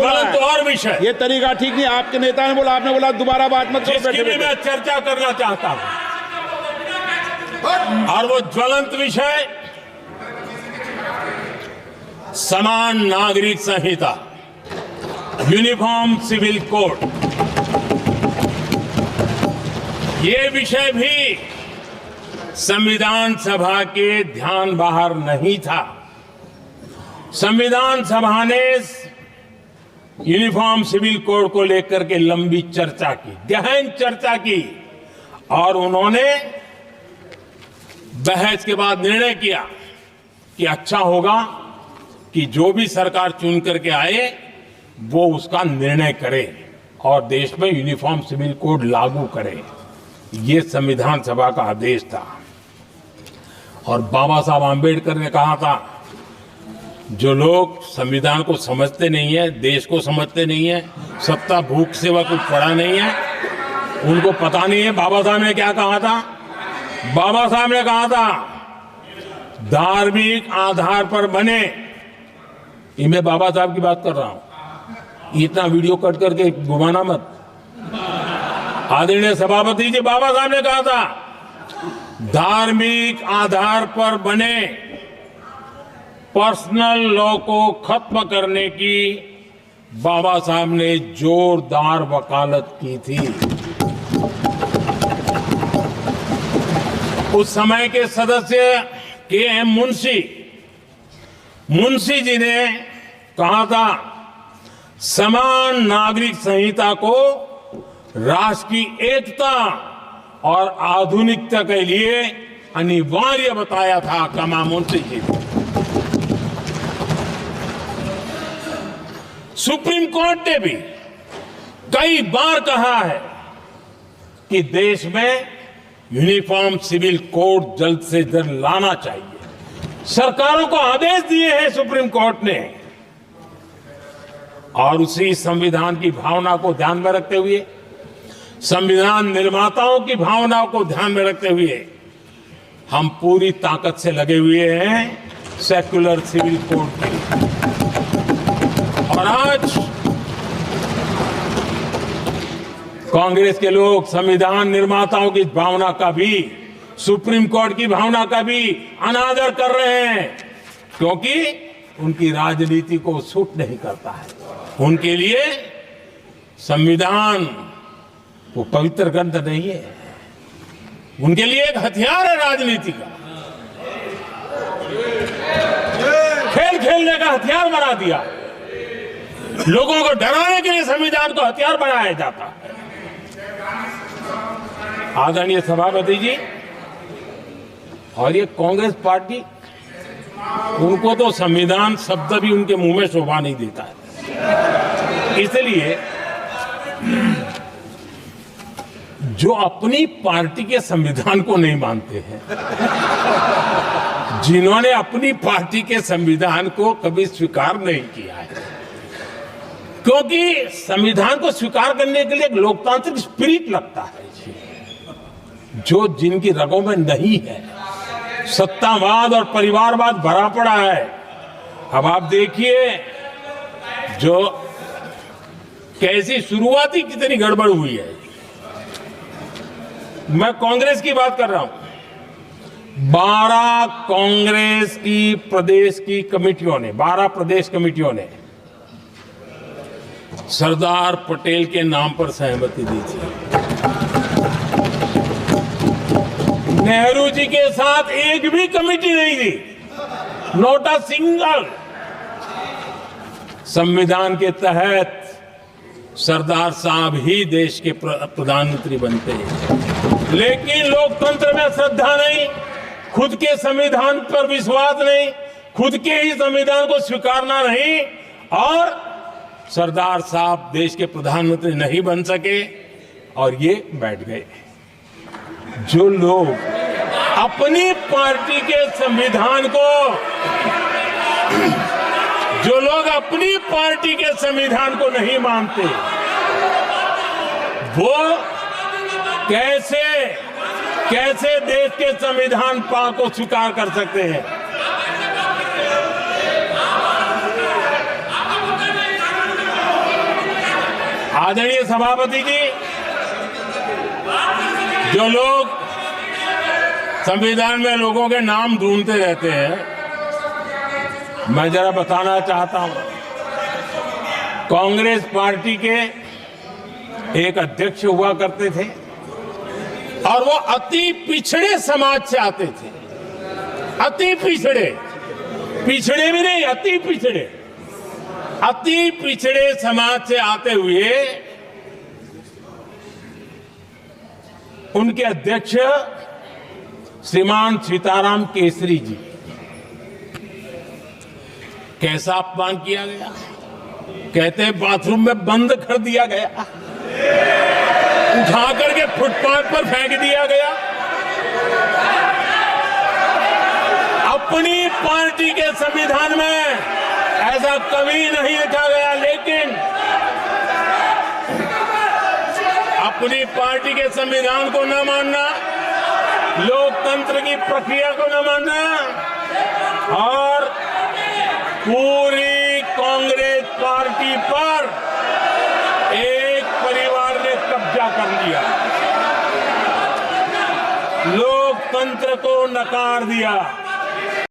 ज्वलंत और विषय, ये तरीका ठीक नहीं। आपके नेता ने बोला, आपने बोला दोबारा बात मत करो। जिसकी भी मैं चर्चा करना चाहता हूं, और वो ज्वलंत विषय समान नागरिक संहिता, यूनिफॉर्म सिविल कोड। ये विषय भी संविधान सभा के ध्यान बाहर नहीं था। संविधान सभा ने यूनिफॉर्म सिविल कोड को लेकर के लंबी चर्चा की, गहन चर्चा की, और उन्होंने बहस के बाद निर्णय किया कि अच्छा होगा कि जो भी सरकार चुन करके आए वो उसका निर्णय करे और देश में यूनिफॉर्म सिविल कोड लागू करे। ये संविधान सभा का आदेश था। और बाबा साहब आंबेडकर ने कहा था, जो लोग संविधान को समझते नहीं है, देश को समझते नहीं है, सत्ता भूख सेवा कुछ पढ़ा नहीं है, उनको पता नहीं है बाबा साहब ने क्या कहा था। बाबा साहब ने कहा था, धार्मिक आधार पर बने, ये मैं बाबा साहब की बात कर रहा हूं, इतना वीडियो कट करके घुमाना मत। आदरणीय सभापति जी, बाबा साहब ने कहा था, धार्मिक आधार पर बने पर्सनल लॉ को खत्म करने की बाबा साहब ने जोरदार वकालत की थी। उस समय के सदस्य के.एम. मुंशी जी ने कहा था, समान नागरिक संहिता को राष्ट्र की एकता और आधुनिकता के लिए अनिवार्य बताया था। कमा मुंशी जी ने। सुप्रीम कोर्ट ने भी कई बार कहा है कि देश में यूनिफॉर्म सिविल कोड जल्द से जल्द लाना चाहिए। सरकारों को आदेश दिए हैं सुप्रीम कोर्ट ने, और उसी संविधान की भावना को ध्यान में रखते हुए, संविधान निर्माताओं की भावनाओं को ध्यान में रखते हुए हम पूरी ताकत से लगे हुए हैं सेक्युलर सिविल कोड के लिए। और आज कांग्रेस के लोग संविधान निर्माताओं की भावना का भी, सुप्रीम कोर्ट की भावना का भी अनादर कर रहे हैं, क्योंकि उनकी राजनीति को सूट नहीं करता है। उनके लिए संविधान वो पवित्र ग्रंथ नहीं है, उनके लिए एक हथियार है राजनीति का। खेल खेलने का हथियार बना दिया। लोगों को डराने के लिए संविधान को हथियार बनाया जाता है। आदरणीय सभापति जी, और ये कांग्रेस पार्टी, उनको तो संविधान शब्द भी उनके मुंह में शोभा नहीं देता है। इसलिए जो अपनी पार्टी के संविधान को नहीं मानते हैं, जिन्होंने अपनी पार्टी के संविधान को कभी स्वीकार नहीं किया है, क्योंकि संविधान को स्वीकार करने के लिए एक लोकतांत्रिक स्पिरिट लगता है जो जिनकी रगों में नहीं है। सत्तावाद और परिवारवाद भरा पड़ा है। अब आप देखिए जो कैसी शुरुआती कितनी गड़बड़ हुई है। मैं कांग्रेस की बात कर रहा हूं। 12 कांग्रेस की प्रदेश की कमेटियों ने, 12 प्रदेश कमेटियों ने सरदार पटेल के नाम पर सहमति दी थी। नेहरू जी के साथ एक भी कमेटी नहीं थी, नॉट अ सिंगल। संविधान के तहत सरदार साहब ही देश के प्रधानमंत्री बनते हैं, लेकिन लोकतंत्र में श्रद्धा नहीं, खुद के संविधान पर विश्वास नहीं, खुद के ही संविधान को स्वीकारना नहीं, और सरदार साहब देश के प्रधानमंत्री नहीं बन सके और ये बैठ गए। जो लोग अपनी पार्टी के संविधान को, जो लोग अपनी पार्टी के संविधान को नहीं मानते, वो कैसे देश के संविधान को स्वीकार कर सकते हैं? आदरणीय सभापति जी, जो लोग संविधान में लोगों के नाम ढूंढते रहते हैं, मैं जरा बताना चाहता हूं। कांग्रेस पार्टी के एक अध्यक्ष हुआ करते थे और वो अति पिछड़े समाज से आते थे। अति पिछड़े, पिछड़े भी नहीं, अति पिछड़े, अति पिछड़े समाज से आते हुए उनके अध्यक्ष श्रीमान सीताराम केसरी जी, कैसा अपमान किया गया। कहते हैं बाथरूम में बंद कर दिया गया, उठा करके फुटपाथ पर फेंक दिया गया। अपनी पार्टी के संविधान में ऐसा कभी नहीं लिखा गया, लेकिन अपनी पार्टी के संविधान को न मानना, लोकतंत्र की प्रक्रिया को न मानना और पूरी कांग्रेस पार्टी पर एक परिवार ने कब्जा कर लिया, लोकतंत्र को नकार दिया।